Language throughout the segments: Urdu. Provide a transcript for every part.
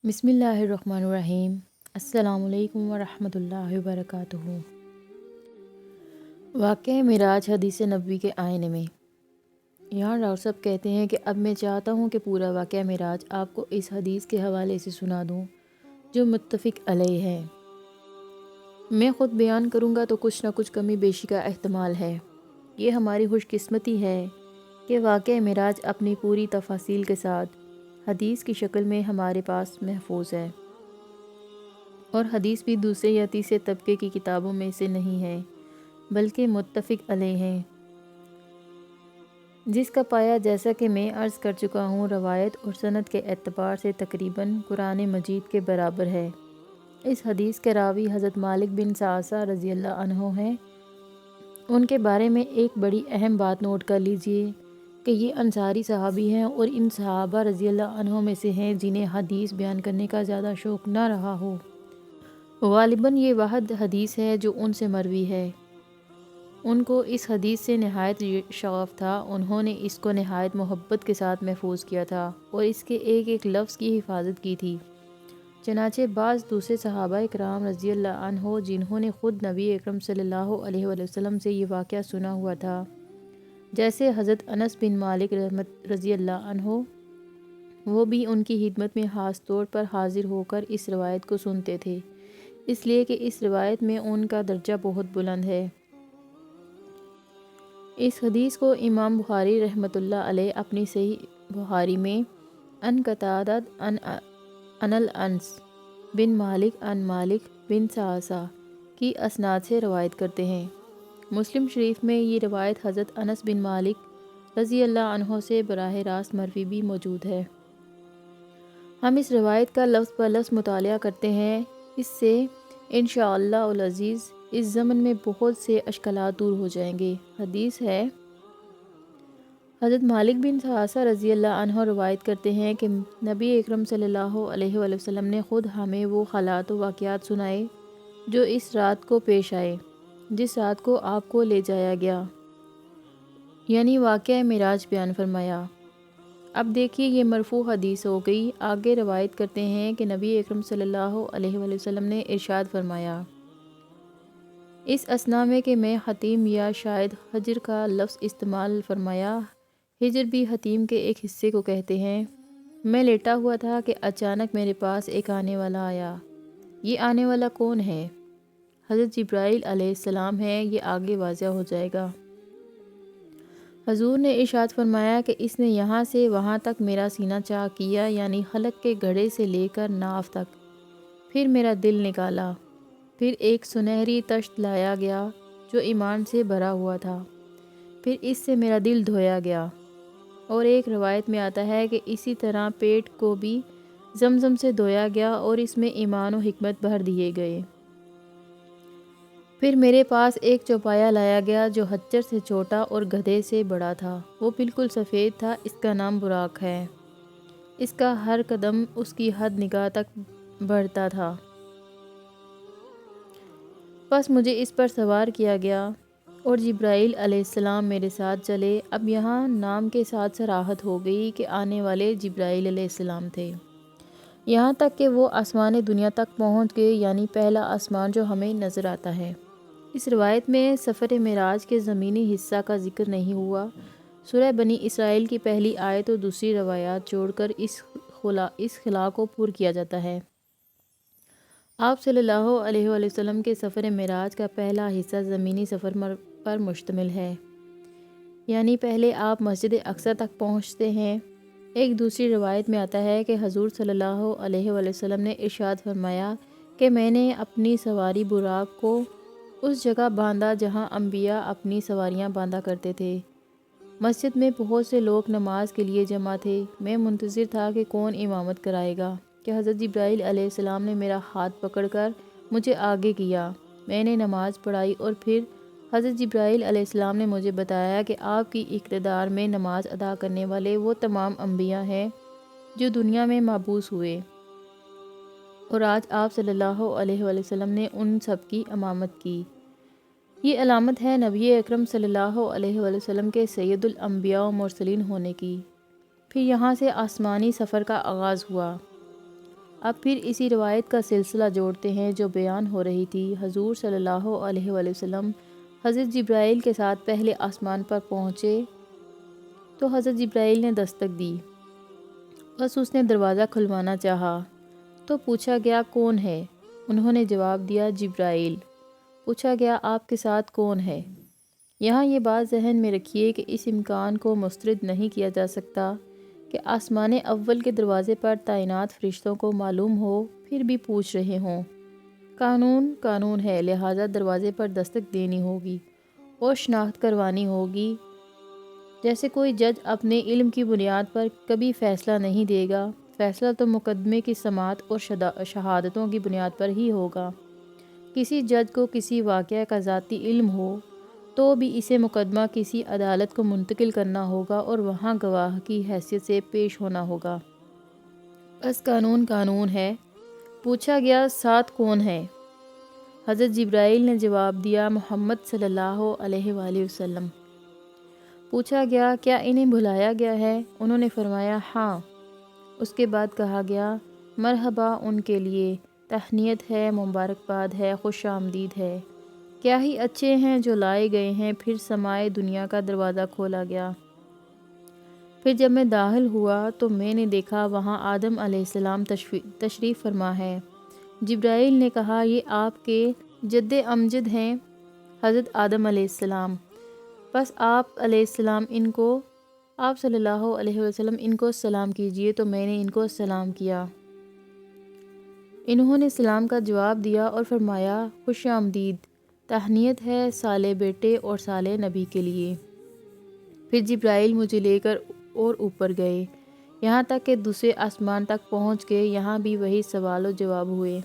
بسم اللہ الرحمن الرحیم۔ السلام علیکم ورحمۃ اللہ وبرکاتہ۔ واقعہ معراج حدیث نبوی کے آئینے میں۔ یہاں ڈاکٹر صاحب کہتے ہیں کہ اب میں چاہتا ہوں کہ پورا واقعہ معراج آپ کو اس حدیث کے حوالے سے سنا دوں جو متفق علیہ ہے۔ میں خود بیان کروں گا تو کچھ نہ کچھ کمی بیشی کا احتمال ہے۔ یہ ہماری خوش قسمتی ہے کہ واقعہ معراج اپنی پوری تفاصیل کے ساتھ حدیث کی شکل میں ہمارے پاس محفوظ ہے، اور حدیث بھی دوسرے یا تیسرے طبقے کی کتابوں میں سے نہیں ہے بلکہ متفق علیہ ہے، جس کا پایہ جیسا کہ میں عرض کر چکا ہوں روایت اور سند کے اعتبار سے تقریباً قرآن مجید کے برابر ہے۔ اس حدیث کے راوی حضرت مالک بن ثعثہ رضی اللہ عنہ ہیں۔ ان کے بارے میں ایک بڑی اہم بات نوٹ کر لیجئے کہ یہ انصاری صحابی ہیں اور ان صحابہ رضی اللہ عنہ میں سے ہیں جنہیں حدیث بیان کرنے کا زیادہ شوق نہ رہا ہو۔ غالباً یہ واحد حدیث ہے جو ان سے مروی ہے۔ ان کو اس حدیث سے نہایت شغف تھا، انہوں نے اس کو نہایت محبت کے ساتھ محفوظ کیا تھا اور اس کے ایک ایک لفظ کی حفاظت کی تھی۔ چنانچہ بعض دوسرے صحابہ کرام رضی اللہ عنہ جنہوں نے خود نبی اکرم صلی اللہ علیہ وآلہ وسلم سے یہ واقعہ سنا ہوا تھا، جیسے حضرت انس بن مالک رضی اللہ عنہ، وہ بھی ان کی خدمت میں خاص طور پر حاضر ہو کر اس روایت کو سنتے تھے، اس لیے کہ اس روایت میں ان کا درجہ بہت بلند ہے۔ اس حدیث کو امام بخاری رحمۃ اللہ علیہ اپنی صحیح بخاری میں ان قتادہ ان الانس بن مالک ان مالک بن ثعثہ کی اسناد سے روایت کرتے ہیں۔ مسلم شریف میں یہ روایت حضرت انس بن مالک رضی اللہ عنہ سے براہ راست مروی بھی موجود ہے۔ ہم اس روایت کا لفظ بہ لفظ مطالعہ کرتے ہیں، اس سے انشاءاللہ العزیز اس ضمن میں بہت سے اشکالات دور ہو جائیں گے۔ حدیث ہے، حضرت مالک بن ثعثہ رضی اللہ عنہ روایت کرتے ہیں کہ نبی اکرم صلی اللہ علیہ وآلہ وسلم نے خود ہمیں وہ حالات و واقعات سنائے جو اس رات کو پیش آئے جس رات کو آپ کو لے جایا گیا، یعنی واقعہ معراج بیان فرمایا۔ اب دیکھیے یہ مرفوع حدیث ہو گئی۔ آگے روایت کرتے ہیں کہ نبی اکرم صلی اللہ علیہ وآلہ وسلم نے ارشاد فرمایا، اس اثناء میں کہ میں حتیم یا شاید حجر کا لفظ استعمال فرمایا، حجر بھی حتیم کے ایک حصے کو کہتے ہیں، میں لیٹا ہوا تھا کہ اچانک میرے پاس ایک آنے والا آیا۔ یہ آنے والا کون ہے؟ حضرت جبرائیل علیہ السلام ہے، یہ آگے واضح ہو جائے گا۔ حضور نے ارشاد فرمایا کہ اس نے یہاں سے وہاں تک میرا سینہ چاک کیا، یعنی خلق کے گڑھے سے لے کر ناف تک، پھر میرا دل نکالا، پھر ایک سنہری طشت لایا گیا جو ایمان سے بھرا ہوا تھا، پھر اس سے میرا دل دھویا گیا، اور ایک روایت میں آتا ہے کہ اسی طرح پیٹ کو بھی زمزم سے دھویا گیا اور اس میں ایمان و حکمت بھر دیے گئے۔ پھر میرے پاس ایک چوپایا لایا گیا جو حجر سے چھوٹا اور گدھے سے بڑا تھا، وہ بالکل سفید تھا، اس کا نام براق ہے، اس کا ہر قدم اس کی حد نگاہ تک بڑھتا تھا۔ پس مجھے اس پر سوار کیا گیا اور جبرائیل علیہ السلام میرے ساتھ چلے۔ اب یہاں نام کے ساتھ صراحت ہو گئی کہ آنے والے جبرائیل علیہ السلام تھے، یہاں تک کہ وہ آسمان دنیا تک پہنچ گئے، یعنی پہلا آسمان جو ہمیں نظر آتا ہے۔ اس روایت میں سفر معراج کے زمینی حصہ کا ذکر نہیں ہوا۔ سورہ بنی اسرائیل کی پہلی آیت اور دوسری روایات جوڑ کر اس خلا کو پر کیا جاتا ہے۔ آپ صلی اللہ علیہ وآلہ وسلم کے سفر معراج کا پہلا حصہ زمینی سفر پر مشتمل ہے، یعنی پہلے آپ مسجد اقصی تک پہنچتے ہیں۔ ایک دوسری روایت میں آتا ہے کہ حضور صلی اللہ علیہ وآلہ وسلم نے ارشاد فرمایا کہ میں نے اپنی سواری براق کو اس جگہ باندھا جہاں انبیاء اپنی سواریاں باندھا کرتے تھے۔ مسجد میں بہت سے لوگ نماز کے لیے جمع تھے، میں منتظر تھا کہ کون امامت کرائے گا کہ حضرت جبرائیل علیہ السلام نے میرا ہاتھ پکڑ کر مجھے آگے کیا، میں نے نماز پڑھائی اور پھر حضرت جبرائیل علیہ السلام نے مجھے بتایا کہ آپ کی اقتدار میں نماز ادا کرنے والے وہ تمام انبیاء ہیں جو دنیا میں مبعوث ہوئے، اور آج آپ صلی اللہ علیہ وآلہ وسلم نے ان سب کی امامت کی۔ یہ علامت ہے نبی اکرم صلی اللہ علیہ وآلہ وسلم کے سید الانبیاء و مرسلین ہونے کی۔ پھر یہاں سے آسمانی سفر کا آغاز ہوا۔ اب پھر اسی روایت کا سلسلہ جوڑتے ہیں جو بیان ہو رہی تھی۔ حضور صلی اللہ علیہ وآلہ وسلم حضرت جبرائیل کے ساتھ پہلے آسمان پر پہنچے تو حضرت جبرائیل نے دستک دی۔ بس اس نے دروازہ کھلوانا چاہا تو پوچھا گیا کون ہے؟ انہوں نے جواب دیا جبرائیل۔ پوچھا گیا آپ کے ساتھ کون ہے؟ یہاں یہ بات ذہن میں رکھیے کہ اس امکان کو مسترد نہیں کیا جا سکتا کہ آسمان اول کے دروازے پر تعینات فرشتوں کو معلوم ہو پھر بھی پوچھ رہے ہوں۔ قانون قانون ہے، لہٰذا دروازے پر دستک دینی ہوگی اور شناخت کروانی ہوگی۔ جیسے کوئی جج اپنے علم کی بنیاد پر کبھی فیصلہ نہیں دے گا، فیصلہ تو مقدمے کی سماعت اور شہادتوں کی بنیاد پر ہی ہوگا۔ کسی جج کو کسی واقعہ کا ذاتی علم ہو تو بھی اسے مقدمہ کسی عدالت کو منتقل کرنا ہوگا اور وہاں گواہ کی حیثیت سے پیش ہونا ہوگا۔ بس قانون قانون ہے۔ پوچھا گیا ساتھ کون ہے؟ حضرت جبرائیل نے جواب دیا محمد صلی اللہ علیہ وآلہ وسلم۔ پوچھا گیا کیا انہیں بلایا گیا ہے؟ انہوں نے فرمایا ہاں۔ اس کے بعد کہا گیا مرحبا ان کے لیے، تہنیت ہے، مبارکباد ہے، خوش آمدید ہے، کیا ہی اچھے ہیں جو لائے گئے ہیں۔ پھر سمائے دنیا کا دروازہ کھولا گیا۔ پھر جب میں داخل ہوا تو میں نے دیکھا وہاں آدم علیہ السلام تشریف فرما ہے۔ جبرائیل نے کہا یہ آپ کے جد امجد ہیں حضرت آدم علیہ السلام، بس آپ علیہ السلام آپ صلی اللہ علیہ وسلم ان کو سلام کیجئے۔ تو میں نے ان کو سلام کیا۔ انہوں نے سلام کا جواب دیا اور فرمایا خوش آمدید، تہنیت ہے صالح بیٹے اور صالح نبی کے لیے۔ پھر جبرائیل مجھے لے کر اور اوپر گئے، یہاں تک کہ دوسرے آسمان تک پہنچ گئے، یہاں بھی وہی سوال و جواب ہوئے۔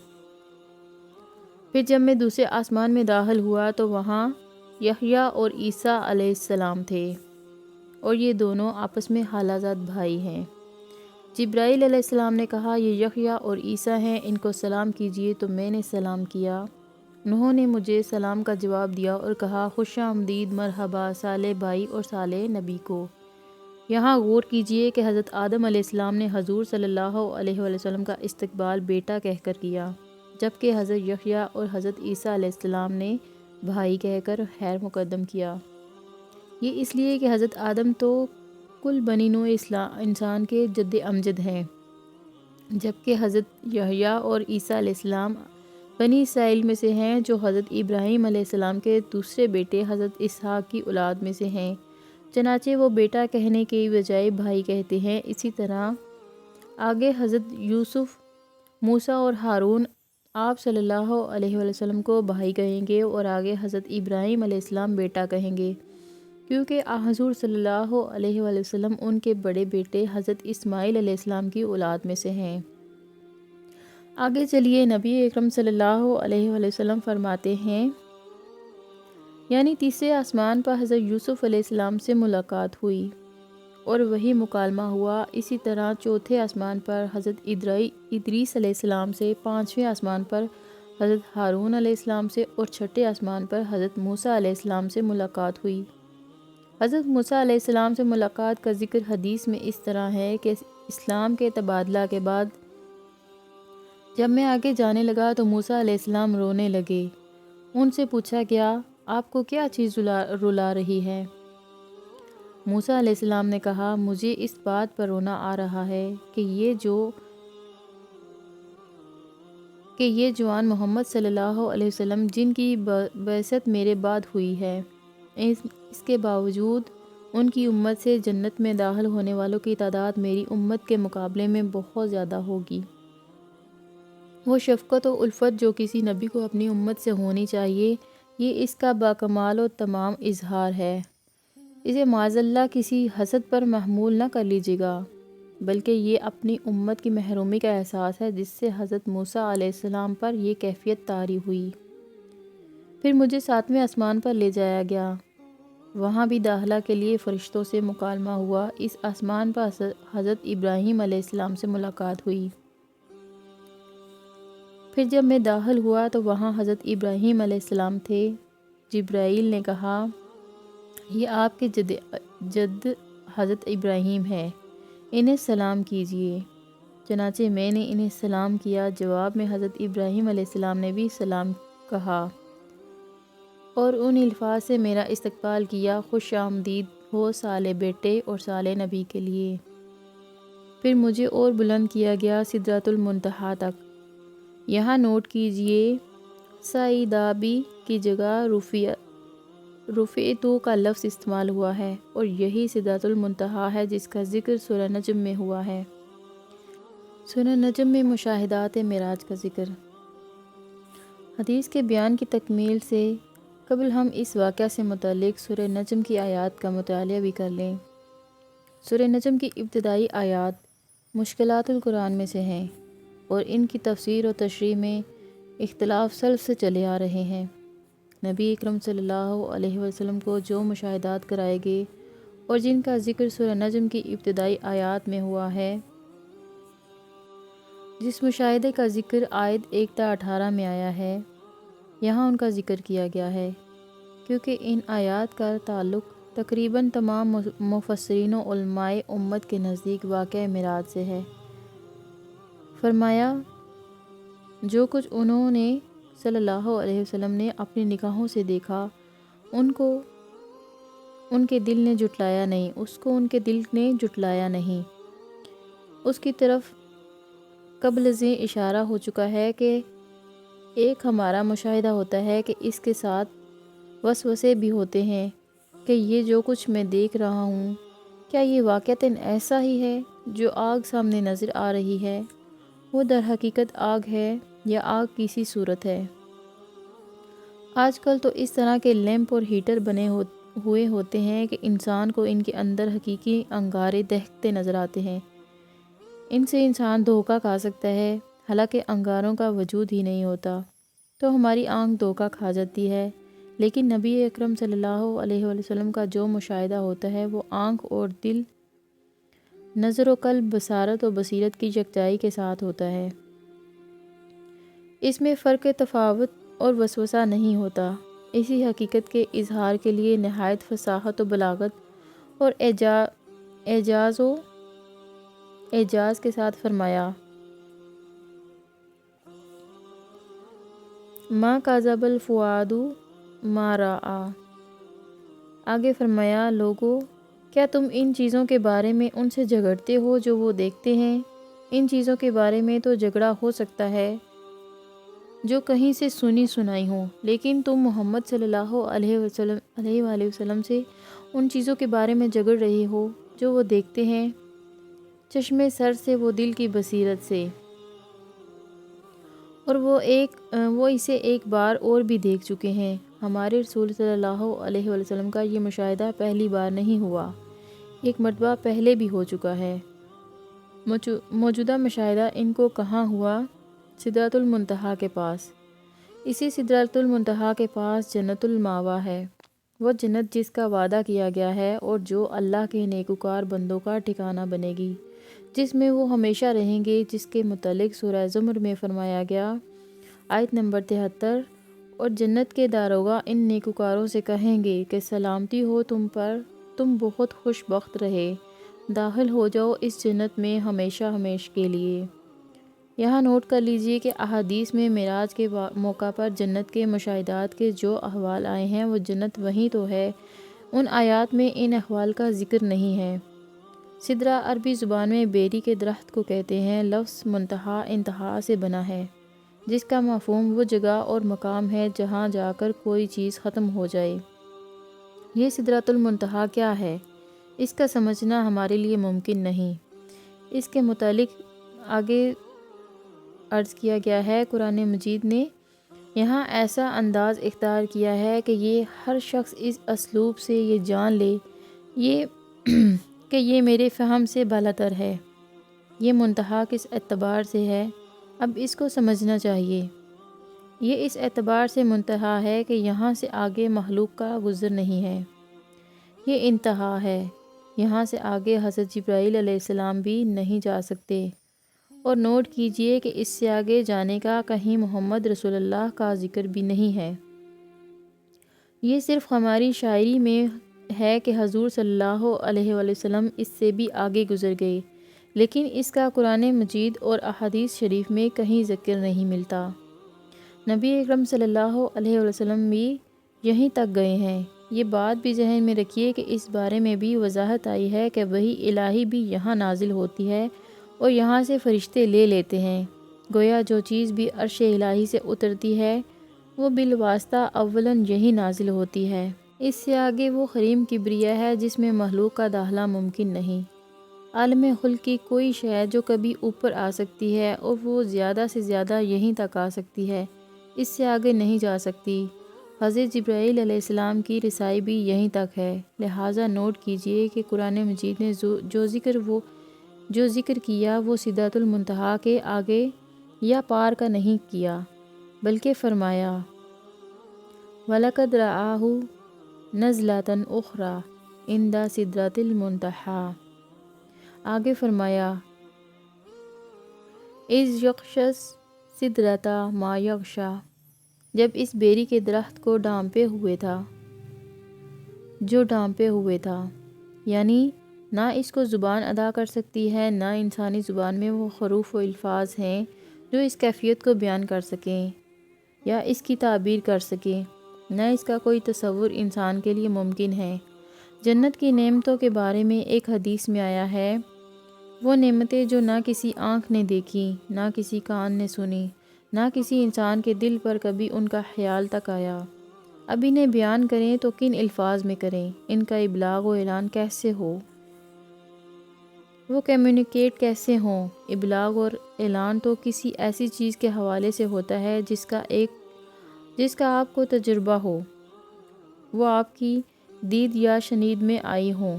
پھر جب میں دوسرے آسمان میں داخل ہوا تو وہاں یحییٰ اور عیسیٰ علیہ السلام تھے، اور یہ دونوں آپس میں خالہ زاد بھائی ہیں۔ جبرائیل علیہ السلام نے کہا یہ یحییٰ اور عیسیٰ ہیں، ان کو سلام کیجئے۔ تو میں نے سلام کیا۔ انہوں نے مجھے سلام کا جواب دیا اور کہا خوش آمدید، مرحبا صالح بھائی اور صالح نبی کو۔ یہاں غور کیجئے کہ حضرت آدم علیہ السلام نے حضور صلی اللہ علیہ وآلہ وسلم کا استقبال بیٹا کہہ کر کیا، جبکہ حضرت یحییٰ اور حضرت عیسیٰ علیہ السلام نے بھائی کہہ کر خیر مقدم کیا۔ یہ اس لیے کہ حضرت آدم تو کل بنی نوع انسان کے جد امجد ہیں، جبکہ حضرت یحییٰ اور عیسیٰ علیہ السلام بنی اسرائیل میں سے ہیں جو حضرت ابراہیم علیہ السلام کے دوسرے بیٹے حضرت اسحاق کی اولاد میں سے ہیں، چنانچہ وہ بیٹا کہنے کے بجائے بھائی کہتے ہیں۔ اسی طرح آگے حضرت یوسف، موسیٰ اور ہارون آپ صلی اللہ علیہ وآلہ وسلم کو بھائی کہیں گے، اور آگے حضرت ابراہیم علیہ السلام بیٹا کہیں گے، کیونکہ حضور صلی اللہ علیہ وآلہ وسلم ان کے بڑے بیٹے حضرت اسماعیل علیہ السلام کی اولاد میں سے ہیں۔ آگے چلیے، نبی اکرم صلی اللہ علیہ وآلہ وسلم فرماتے ہیں یعنی تیسرے آسمان پر حضرت یوسف علیہ السلام سے ملاقات ہوئی اور وہی مکالمہ ہوا۔ اسی طرح چوتھے آسمان پر حضرت ادریس علیہ السلام سے، پانچویں آسمان پر حضرت ہارون علیہ السلام سے، اور چھٹے آسمان پر حضرت موسیٰ علیہ السلام سے ملاقات ہوئی۔ حضرت موسیٰ علیہ السلام سے ملاقات کا ذکر حدیث میں اس طرح ہے کہ اسلام کے تبادلہ کے بعد جب میں آگے جانے لگا تو موسیٰ علیہ السلام رونے لگے۔ ان سے پوچھا گیا آپ کو کیا چیز رلا رہی ہے؟ موسیٰ علیہ السلام نے کہا مجھے اس بات پر رونا آ رہا ہے کہ یہ جوان محمد صلی اللہ علیہ وسلم جن کی بعثت میرے بعد ہوئی ہے، اس کے باوجود ان کی امت سے جنت میں داخل ہونے والوں کی تعداد میری امت کے مقابلے میں بہت زیادہ ہوگی۔ وہ شفقت و الفت جو کسی نبی کو اپنی امت سے ہونی چاہیے، یہ اس کا باکمال و تمام اظہار ہے۔ اسے معاذ اللہ کسی حسد پر محمول نہ کر لیجیے گا، بلکہ یہ اپنی امت کی محرومی کا احساس ہے جس سے حضرت موسیٰ علیہ السلام پر یہ کیفیت طاری ہوئی۔ پھر مجھے ساتویں آسمان پر لے جایا گیا، وہاں بھی داخلہ کے لیے فرشتوں سے مکالمہ ہوا۔ اس آسمان پر حضرت ابراہیم علیہ السلام سے ملاقات ہوئی۔ پھر جب میں داخل ہوا تو وہاں حضرت ابراہیم علیہ السلام تھے۔ جبرائیل نے کہا یہ آپ کے جد حضرت ابراہیم ہے، انہیں سلام کیجئے۔ چنانچہ میں نے انہیں سلام کیا۔ جواب میں حضرت ابراہیم علیہ السلام نے بھی سلام کہا اور ان الفاظ سے میرا استقبال کیا، خوش آمدید ہو صالح بیٹے اور صالح نبی کے لیے۔ پھر مجھے اور بلند کیا گیا سدرۃ المنتہا تک۔ یہاں نوٹ کیجئے سعیدابی کی جگہ رفعتو کا لفظ استعمال ہوا ہے اور یہی سدرۃ المنتہا ہے جس کا ذکر سورہ نجم میں ہوا ہے۔ سورہ نجم میں مشاہدات معراج کا ذکر۔ حدیث کے بیان کی تکمیل سے قبل ہم اس واقعہ سے متعلق سورہ نجم کی آیات کا مطالعہ بھی کر لیں۔ سورہ نجم کی ابتدائی آیات مشکلات القرآن میں سے ہیں اور ان کی تفسیر و تشریح میں اختلاف سلف سے چلے آ رہے ہیں۔ نبی اکرم صلی اللہ علیہ وسلم کو جو مشاہدات کرائے گئے اور جن کا ذکر سورہ نجم کی ابتدائی آیات میں ہوا ہے، جس مشاہدے کا ذکر آیت 1 تا 18 میں آیا ہے، یہاں ان کا ذکر کیا گیا ہے، کیونکہ ان آیات کا تعلق تقریباً تمام مفسرین و علماء امت کے نزدیک واقعہ معراج سے ہے۔ فرمایا جو کچھ انہوں نے صلی اللہ علیہ وسلم نے اپنی نگاہوں سے دیکھا، ان کو ان کے دل نے جھٹلایا نہیں، اس کو ان کے دل نے جھٹلایا نہیں۔ اس کی طرف قبل سے اشارہ ہو چکا ہے کہ ایک ہمارا مشاہدہ ہوتا ہے کہ اس کے ساتھ وسوسے بھی ہوتے ہیں کہ یہ جو کچھ میں دیکھ رہا ہوں، کیا یہ واقعتاً ایسا ہی ہے؟ جو آگ سامنے نظر آ رہی ہے وہ در حقیقت آگ ہے یا آگ کی سی صورت ہے؟ آج کل تو اس طرح کے لیمپ اور ہیٹر بنے ہوئے ہوتے ہیں کہ انسان کو ان کے اندر حقیقی انگارے دہکتے نظر آتے ہیں۔ ان سے انسان دھوکہ کھا سکتا ہے، حالانکہ انگاروں کا وجود ہی نہیں ہوتا، تو ہماری آنکھ دھوکہ کھا جاتی ہے۔ لیکن نبی اکرم صلی اللہ علیہ وسلم کا جو مشاہدہ ہوتا ہے وہ آنکھ اور دل، نظر و قلب، بصارت و بصیرت کی یکجائی کے ساتھ ہوتا ہے۔ اس میں فرق، تفاوت اور وسوسہ نہیں ہوتا۔ اسی حقیقت کے اظہار کے لیے نہایت فصاحت و بلاغت اور اعجاز کے ساتھ فرمایا ما کذب الفؤاد ما رأى۔ آگے فرمایا لوگو، کیا تم ان چیزوں کے بارے میں ان سے جھگڑتے ہو جو وہ دیکھتے ہیں؟ ان چیزوں کے بارے میں تو جھگڑا ہو سکتا ہے جو کہیں سے سنی سنائی ہوں، لیکن تم محمد صلی اللہ علیہ وسلم سے ان چیزوں کے بارے میں جھگڑ رہے ہو جو وہ دیکھتے ہیں، چشمے سر سے، وہ دل کی بصیرت سے، اور وہ اسے ایک بار اور بھی دیکھ چکے ہیں۔ ہمارے رسول صلی اللہ علیہ وسلم کا یہ مشاہدہ پہلی بار نہیں ہوا، ایک مرتبہ پہلے بھی ہو چکا ہے۔ موجودہ مشاہدہ ان کو کہاں ہوا؟ سدرۃ المنتہا کے پاس۔ اسی سدرۃ المنتہا کے پاس جنت المأویٰ ہے، وہ جنت جس کا وعدہ کیا گیا ہے اور جو اللہ کے نیکوکار بندوں کا ٹھکانہ بنے گی، جس میں وہ ہمیشہ رہیں گے، جس کے متعلق سورہ زمر میں فرمایا گیا، آیت نمبر 73، اور جنت کے داروغہ ان نیکوکاروں سے کہیں گے کہ سلامتی ہو تم پر، تم بہت خوش بخت رہے، داخل ہو جاؤ اس جنت میں ہمیشہ ہمیشہ کے لیے۔ یہاں نوٹ کر لیجئے کہ احادیث میں معراج کے موقع پر جنت کے مشاہدات کے جو احوال آئے ہیں وہ جنت وہیں تو ہے، ان آیات میں ان احوال کا ذکر نہیں ہے۔ سدرہ عربی زبان میں بیری کے درخت کو کہتے ہیں۔ لفظ منتہا انتہا سے بنا ہے، جس کا مفہوم وہ جگہ اور مقام ہے جہاں جا کر کوئی چیز ختم ہو جائے۔ یہ سدرۃ المنتہا کیا ہے، اس کا سمجھنا ہمارے لیے ممکن نہیں۔ اس کے متعلق آگے عرض کیا گیا ہے، قرآن مجید نے یہاں ایسا انداز اختیار کیا ہے کہ یہ ہر شخص اس اسلوب سے یہ جان لے کہ یہ میرے فہم سے بالاتر ہے۔ یہ منتہا کس اعتبار سے ہے، اب اس کو سمجھنا چاہیے۔ یہ اس اعتبار سے منتہا ہے کہ یہاں سے آگے مخلوق کا گزر نہیں ہے، یہ انتہا ہے، یہاں سے آگے حضرت جبرائیل علیہ السلام بھی نہیں جا سکتے۔ اور نوٹ کیجئے کہ اس سے آگے جانے کا کہیں محمد رسول اللہ کا ذکر بھی نہیں ہے۔ یہ صرف ہماری شاعری میں ہے کہ حضور صلی اللہ علیہ وسلم اس سے بھی آگے گزر گئے، لیکن اس کا قرآن مجید اور احادیث شریف میں کہیں ذکر نہیں ملتا۔ نبی اکرم صلی اللہ علیہ وسلم بھی یہیں تک گئے ہیں۔ یہ بات بھی ذہن میں رکھیے کہ اس بارے میں بھی وضاحت آئی ہے کہ وحی الہی بھی یہاں نازل ہوتی ہے اور یہاں سے فرشتے لے لیتے ہیں۔ گویا جو چیز بھی عرش الہی سے اترتی ہے وہ بالواسطہ اولاً یہی نازل ہوتی ہے۔ اس سے آگے وہ حریم کبریہ ہے جس میں مخلوق کا داخلہ ممکن نہیں۔ عالم خلق کی کوئی شے جو کبھی اوپر آ سکتی ہے اور وہ زیادہ سے زیادہ یہیں تک آ سکتی ہے، اس سے آگے نہیں جا سکتی۔ حضرت جبرائیل علیہ السلام کی رسائی بھی یہیں تک ہے۔ لہٰذا نوٹ کیجئے کہ قرآن مجید نے جو ذکر کیا وہ سدرۃ المنتہا کے آگے یا پار کا نہیں کیا، بلکہ فرمایا وَلَقَدْ رَآهُ نَزْلَةً أُخْرَىٰ عِندَ سِدْرَةِ الْمُنتَهَىٰ۔ آگے فرمایا اِذْ یغشی السِّدْرَةَ مَا یغشیٰ، جب اس بیری کے درخت کو ڈھانپے ہوئے تھا، یعنی نہ اس کو زبان ادا کر سکتی ہے، نہ انسانی زبان میں وہ حروف و الفاظ ہیں جو اس کیفیت کو بیان کر سکیں یا اس کی تعبیر کر سکیں، نہ اس کا کوئی تصور انسان کے لیے ممکن ہے۔ جنت کی نعمتوں کے بارے میں ایک حدیث میں آیا ہے، وہ نعمتیں جو نہ کسی آنکھ نے دیکھی، نہ کسی کان نے سنی، نہ کسی انسان کے دل پر کبھی ان کا خیال تک آیا۔ اب انہیں بیان کریں تو کن الفاظ میں کریں؟ ان کا ابلاغ و اعلان کیسے ہو؟ وہ کمیونیکیٹ کیسے ہوں؟ ابلاغ اور اعلان تو کسی ایسی چیز کے حوالے سے ہوتا ہے جس کا آپ کو تجربہ ہو، وہ آپ کی دید یا شنید میں آئی ہوں،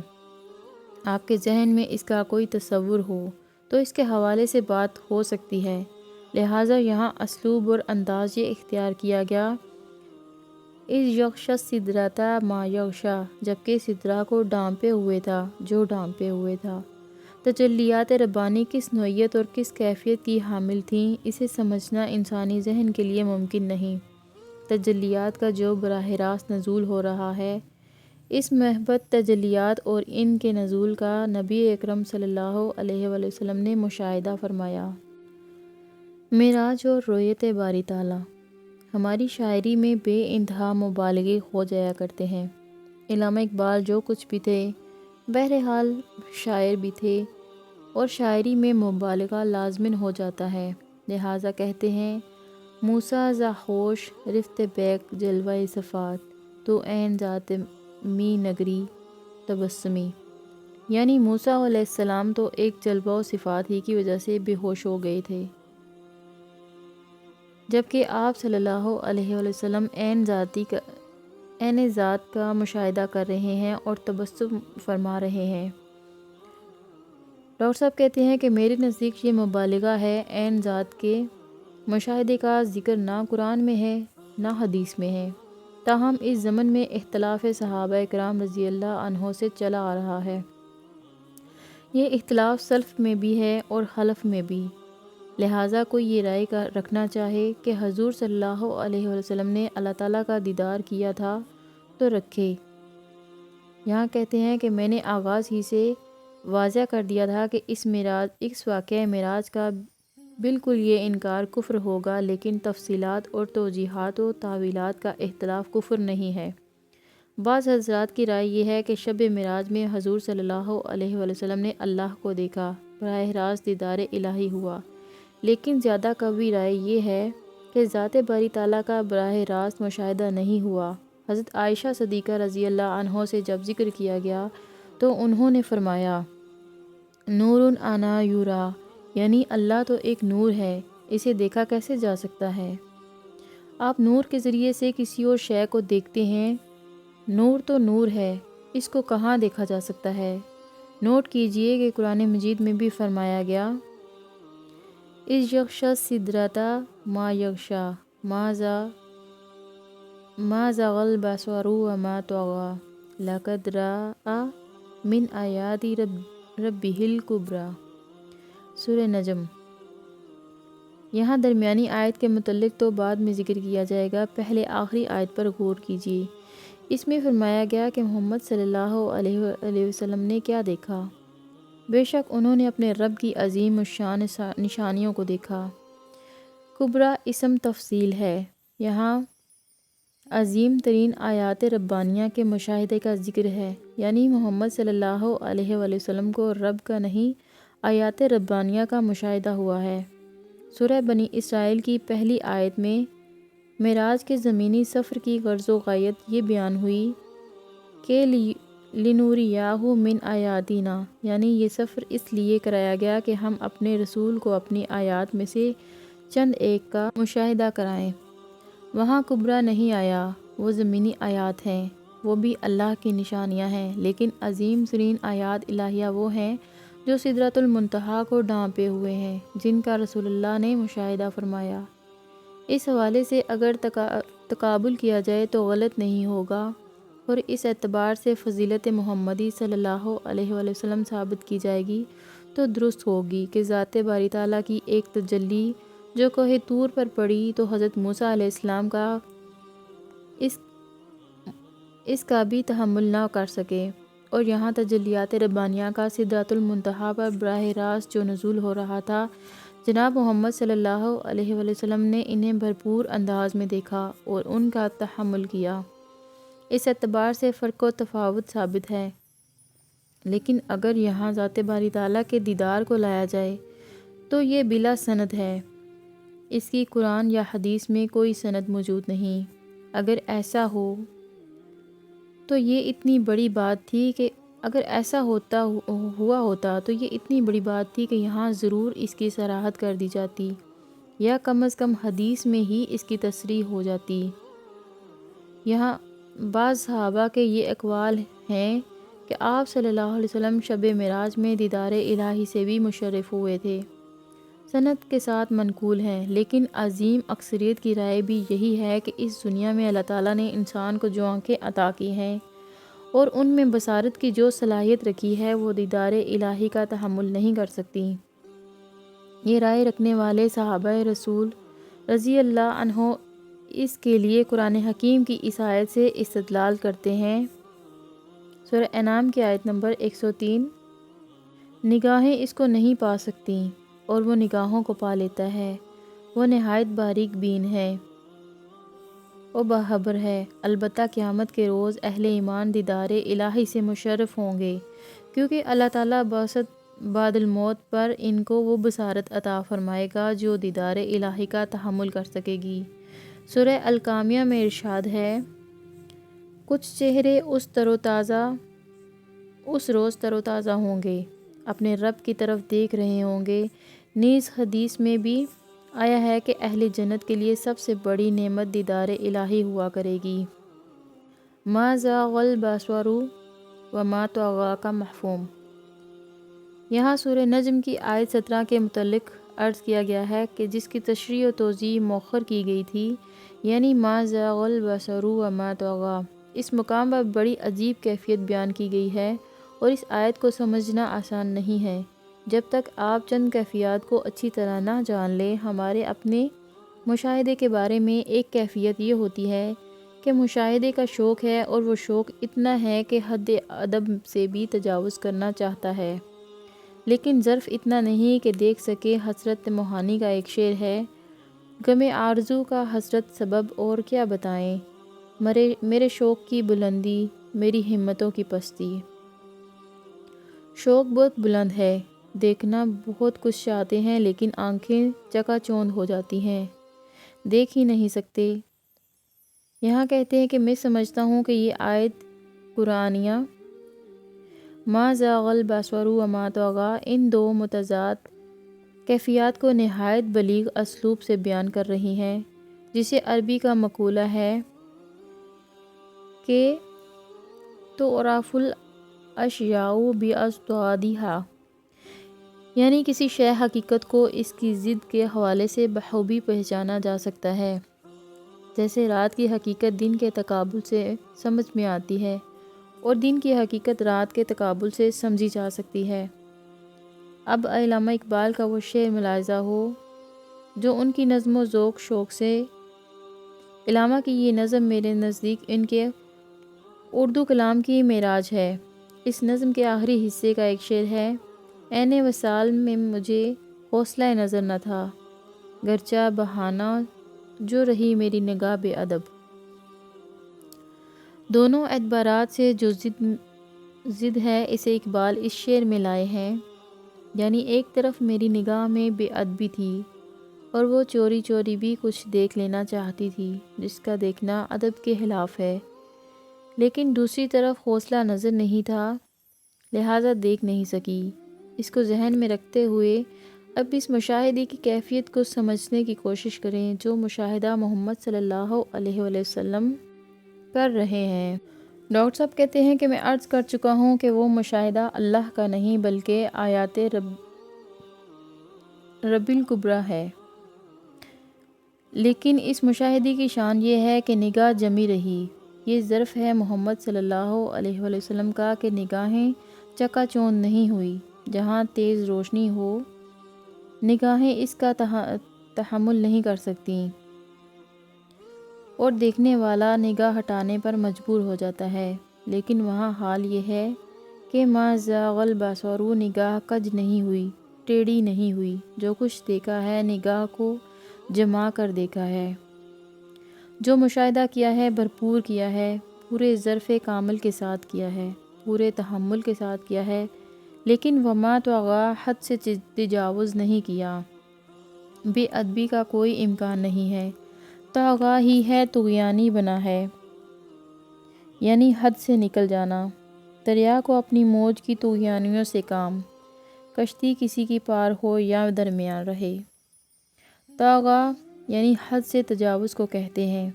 آپ کے ذہن میں اس کا کوئی تصور ہو، تو اس کے حوالے سے بات ہو سکتی ہے۔ لہٰذا یہاں اسلوب اور انداز یہ اختیار کیا گیا اِذْ یغشی السِّدْرَةَ مَا یغشیٰ، جبکہ سدرہ کو ڈھانپے ہوئے تھا۔ تجلیات ربانی کس نوعیت اور کس کیفیت کی حامل تھیں، اسے سمجھنا انسانی ذہن کے لیے ممکن نہیں۔ تجلیات کا جو براہ راست نزول ہو رہا ہے، اس محبت تجلیات اور ان کے نزول کا نبی اکرم صلی اللہ علیہ وآلہ وسلم نے مشاہدہ فرمایا۔ معراج اور رؤیت باری تعالیٰ ہماری شاعری میں بے انتہا مبالغے ہو جایا کرتے ہیں۔ علامہ اقبال جو کچھ بھی تھے، بہرحال شاعر بھی تھے، اور شاعری میں مبالغہ لازمن ہو جاتا ہے۔ لہٰذا کہتے ہیں موسیٰ ز ہوش رفت بیک جلوہ صفات، تو عین ذات می نگری تبسمی، یعنی موسیٰ علیہ السلام تو ایک جلوہ و صفات ہی کی وجہ سے بے ہوش ہو گئے تھے، جبکہ آپ صلی اللہ علیہ وآلہ وسلم عین ذات کا مشاہدہ کر رہے ہیں اور تبسم فرما رہے ہیں۔ ڈاکٹر صاحب کہتے ہیں کہ میرے نزدیک یہ مبالغہ ہے۔ عین ذات کے مشاہدے کا ذکر نہ قرآن میں ہے نہ حدیث میں ہے، تاہم اس ضمن میں اختلاف صحابہ کرام رضی اللہ عنہ سے چلا آ رہا ہے۔ یہ اختلاف سلف میں بھی ہے اور خلف میں بھی۔ لہٰذا کوئی یہ رائے رکھنا چاہے کہ حضور صلی اللہ علیہ وسلم نے اللہ تعالیٰ کا دیدار کیا تھا تو رکھے۔ یہاں کہتے ہیں کہ میں نے آغاز ہی سے واضح کر دیا تھا کہ اس واقعہ معراج کا بالکل یہ انکار کفر ہوگا، لیکن تفصیلات اور توجیحات و تاویلات کا اختلاف کفر نہیں ہے۔ بعض حضرات کی رائے یہ ہے کہ شب معراج میں حضور صلی اللہ علیہ وآلہ وسلم نے اللہ کو دیکھا، براہ راست دیدار الہی ہوا، لیکن زیادہ قوی رائے یہ ہے کہ ذات باری تعالیٰ کا براہ راست مشاہدہ نہیں ہوا۔ حضرت عائشہ صدیقہ رضی اللہ عنہا سے جب ذکر کیا گیا تو انہوں نے فرمایا نور انا یورا، یعنی اللہ تو ایک نور ہے، اسے دیکھا کیسے جا سکتا ہے؟ آپ نور کے ذریعے سے کسی اور شے کو دیکھتے ہیں، نور تو نور ہے، اس کو کہاں دیکھا جا سکتا ہے؟ نوٹ کیجئے کہ قرآن مجید میں بھی فرمایا گیا اِذْ یغشی السِّدْرَةَ مَا یغشیٰ مَا زَاغَ الْبَصَرُ وَمَا طَغَىٰ لَقَدْ رَأَىٰ مِنْ آیَاتِ رَبِّهِ الْکُبْریٰ۔ سورہ نجم۔ یہاں درمیانی آیت کے متعلق تو بعد میں ذکر کیا جائے گا، پہلے آخری آیت پر غور کیجیے۔ اس میں فرمایا گیا کہ محمد صلی اللہ علیہ وسلم نے کیا دیکھا؟ بے شک انہوں نے اپنے رب کی عظیم الشان نشانیوں کو دیکھا۔ کبریٰ اسم تفصیل ہے، یہاں عظیم ترین آیات ربانیہ کے مشاہدے کا ذکر ہے، یعنی محمد صلی اللہ علیہ وآلہ وسلم کو رب کا نہیں آیات ربانیہ کا مشاہدہ ہوا ہے۔ سورہ بنی اسرائیل کی پہلی آیت میں معراج کے زمینی سفر کی غرض و غایت یہ بیان ہوئی کہ لِنُورِیَہُ مِنْ آیاتِنَا، یعنی یہ سفر اس لیے کرایا گیا کہ ہم اپنے رسول کو اپنی آیات میں سے چند ایک کا مشاہدہ کرائیں۔ وہاں کبریٰ نہیں آیا، وہ زمینی آیات ہیں، وہ بھی اللہ کی نشانیاں ہیں، لیکن عظیم ترین آیات الہیہ وہ ہیں جو سدرۃ المنتہا کو ڈھانپے ہوئے ہیں، جن کا رسول اللہ نے مشاہدہ فرمایا۔ اس حوالے سے اگر تقابل کیا جائے تو غلط نہیں ہوگا، اور اس اعتبار سے فضیلت محمدی صلی اللہ علیہ وآلہ وسلم ثابت کی جائے گی تو درست ہوگی کہ ذات باری تعالیٰ کی ایک تجلی جو کوہ طور پر پڑی تو حضرت موسیٰ علیہ السلام کا اس کا بھی تحمل نہ کر سکے، اور یہاں تجلیات ربانیہ کا سدرۃ المنتہا پر براہ راست جو نزول ہو رہا تھا، جناب محمد صلی اللہ علیہ وآلہ وسلم نے انہیں بھرپور انداز میں دیکھا اور ان کا تحمل کیا۔ اس اعتبار سے فرق و تفاوت ثابت ہے، لیکن اگر یہاں ذات باری تعالیٰ کے دیدار کو لایا جائے تو یہ بلا سند ہے، اس کی قرآن یا حدیث میں کوئی سند موجود نہیں۔ اگر ایسا ہو تو یہ اتنی بڑی بات تھی کہ ہوا ہوتا تو یہ اتنی بڑی بات تھی کہ یہاں ضرور اس کی صراحت کر دی جاتی، یا کم از کم حدیث میں ہی اس کی تصریح ہو جاتی۔ یہاں بعض صحابہ کے یہ اقوال ہیں کہ آپ صلی اللہ علیہ وسلم شب معراج میں دیدار الہی سے بھی مشرف ہوئے تھے، سند کے ساتھ منقول ہیں، لیکن عظیم اکثریت کی رائے بھی یہی ہے کہ اس دنیا میں اللہ تعالیٰ نے انسان کو جو آنکھیں عطا کی ہیں اور ان میں بصارت کی جو صلاحیت رکھی ہے وہ دیدار الہی کا تحمل نہیں کر سکتی۔ یہ رائے رکھنے والے صحابہ رسول رضی اللہ عنہ اس کے لیے قرآن حکیم کی اس آیت سے استدلال کرتے ہیں۔ سورہ انعام کی آیت نمبر 103، نگاہیں اس کو نہیں پا سکتیں اور وہ نگاہوں کو پا لیتا ہے، وہ نہایت باریک بین ہے، وہ باخبر ہے۔ البتہ قیامت کے روز اہل ایمان دیدار الہی سے مشرف ہوں گے، کیونکہ اللہ تعالیٰ بعد الموت پر ان کو وہ بصارت عطا فرمائے گا جو دیدار الہی کا تحمل کر سکے گی۔ سورہ القامیہ میں ارشاد ہے، کچھ چہرے اس روز تر و تازہ ہوں گے، اپنے رب کی طرف دیکھ رہے ہوں گے۔ نیز حدیث میں بھی آیا ہے کہ اہل جنت کے لیے سب سے بڑی نعمت دیدار الہی ہوا کرے گی۔ ما زاغ البصر وما طغى کا مفہوم۔ یہاں سورہ نجم کی آیت 17 کے متعلق عرض کیا گیا ہے کہ جس کی تشریح و توضیح مؤخر کی گئی تھی، یعنی ما زاغ البصر وما طغى، اس مقام پر بڑی عجیب کیفیت بیان کی گئی ہے، اور اس آیت کو سمجھنا آسان نہیں ہے جب تک آپ چند کیفیات کو اچھی طرح نہ جان لیں۔ ہمارے اپنے مشاہدے کے بارے میں ایک کیفیت یہ ہوتی ہے کہ مشاہدے کا شوق ہے، اور وہ شوق اتنا ہے کہ حد ادب سے بھی تجاوز کرنا چاہتا ہے، لیکن ظرف اتنا نہیں کہ دیکھ سکے۔ حسرت موہانی کا ایک شعر ہے، غم آرزو کا حسرت سبب اور کیا بتائیں، میرے شوق کی بلندی میری ہمتوں کی پستی۔ شوق بہت بلند ہے، دیکھنا بہت کچھ چاہتے ہیں، لیکن آنکھیں چکا چوند ہو جاتی ہیں، دیکھ ہی نہیں سکتے۔ یہاں کہتے ہیں کہ میں سمجھتا ہوں کہ یہ آیت قرآنیہ ما زاغ البصر وما طغى ان دو متضاد کیفیات کو نہایت بلیغ اسلوب سے بیان کر رہی ہیں، جسے عربی کا مقولہ ہے کہ تعرف الاشیاء باضدادها، یعنی کسی شے حقیقت کو اس کی ضد کے حوالے سے بخوبی پہچانا جا سکتا ہے، جیسے رات کی حقیقت دن کے تقابل سے سمجھ میں آتی ہے اور دن کی حقیقت رات کے تقابل سے سمجھی جا سکتی ہے۔ اب علامہ اقبال کا وہ شعر ملاحظہ ہو جو ان کی نظم و ذوق شوق سے، علامہ کی یہ نظم میرے نزدیک ان کے اردو کلام کی معراج ہے۔ اس نظم کے آخری حصے کا ایک شعر ہے، عین وصال میں مجھے حوصلہ نظر نہ تھا، گرچہ بہانہ جو رہی میری نگاہ بے ادب۔ دونوں اعتبارات سے جو ضد ہے اسے اقبال اس شعر میں لائے ہیں، یعنی ایک طرف میری نگاہ میں بے ادبی تھی اور وہ چوری چوری بھی کچھ دیکھ لینا چاہتی تھی جس کا دیکھنا ادب کے خلاف ہے، لیکن دوسری طرف حوصلہ نظر نہیں تھا لہٰذا دیکھ نہیں سکی۔ اس کو ذہن میں رکھتے ہوئے اب اس مشاہدے کی کیفیت کو سمجھنے کی کوشش کریں جو مشاہدہ محمد صلی اللہ علیہ وآلہ وسلم کر رہے ہیں۔ ڈاکٹر صاحب کہتے ہیں کہ میں عرض کر چکا ہوں کہ وہ مشاہدہ اللہ کا نہیں بلکہ آیات رب الکبریٰ ہے، لیکن اس مشاہدے کی شان یہ ہے کہ نگاہ جمی رہی۔ یہ ظرف ہے محمد صلی اللہ علیہ وآلہ وسلم کا کہ نگاہیں چکا چوند نہیں ہوئی۔ جہاں تیز روشنی ہو نگاہیں اس کا تحمل نہیں کر سکتیں اور دیکھنے والا نگاہ ہٹانے پر مجبور ہو جاتا ہے، لیکن وہاں حال یہ ہے کہ ما زاغ البصر، نگاہ کج نہیں ہوئی، ٹیڑھی نہیں ہوئی، جو کچھ دیکھا ہے نگاہ کو جما کر دیکھا ہے، جو مشاہدہ کیا ہے بھرپور کیا ہے، پورے ظرف کامل کے ساتھ کیا ہے، پورے تحمل کے ساتھ کیا ہے، لیکن وما طغیٰ، حد سے تجاوز نہیں کیا، بے ادبی کا کوئی امکان نہیں ہے۔ طغیٰ ہی ہے طغیانی بنا ہے، یعنی حد سے نکل جانا۔ دریا کو اپنی موج کی طغیانیوں سے کام، کشتی کسی کی پار ہو یا درمیان رہے۔ طغیٰ یعنی حد سے تجاوز کو کہتے ہیں۔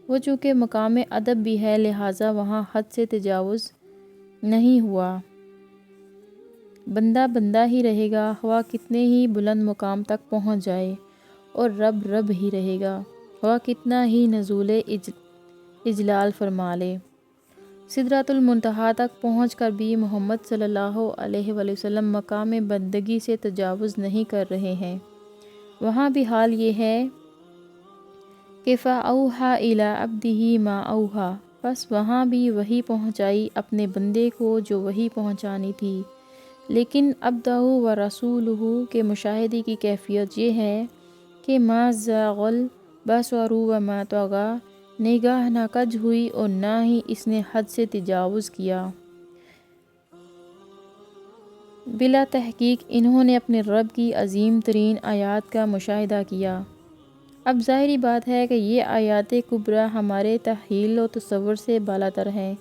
وہ چونکہ مقام ادب بھی ہے لہٰذا وہاں حد سے تجاوز نہیں ہوا۔ بندہ بندہ ہی رہے گا خواہ کتنے ہی بلند مقام تک پہنچ جائے، اور رب رب ہی رہے گا خواہ کتنا ہی نزول اجلال فرما لے۔ سدرۃ المنتہا تک پہنچ کر بھی محمد صلی اللہ علیہ وآلہ وسلم مقام بندگی سے تجاوز نہیں کر رہے ہیں۔ وہاں بھی حال یہ ہے کہ فَأَوْحَىٰ إِلَىٰ عَبْدِهِ مَا أَوْحَىٰ، بس وہاں بھی وحی پہنچائی اپنے بندے کو جو وحی پہنچانی تھی، لیکن عبدہ و رسولہ کے مشاہدے کی کیفیت یہ ہے کہ ما زاغ البصر وما طغیٰ، نگاہ نہ کج ہوئی اور نہ ہی اس نے حد سے تجاوز کیا۔ بلا تحقیق انہوں نے اپنے رب کی عظیم ترین آیات کا مشاہدہ کیا۔ اب ظاہری بات ہے کہ یہ آیات کبریٰ ہمارے تخیل و تصور سے بالاتر ہیں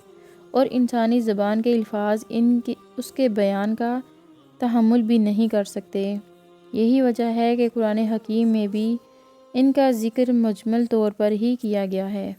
اور انسانی زبان کے الفاظ اس کے بیان کا تحمل بھی نہیں کر سکتے۔ یہی وجہ ہے کہ قرآن حکیم میں بھی ان کا ذکر مجمل طور پر ہی کیا گیا ہے۔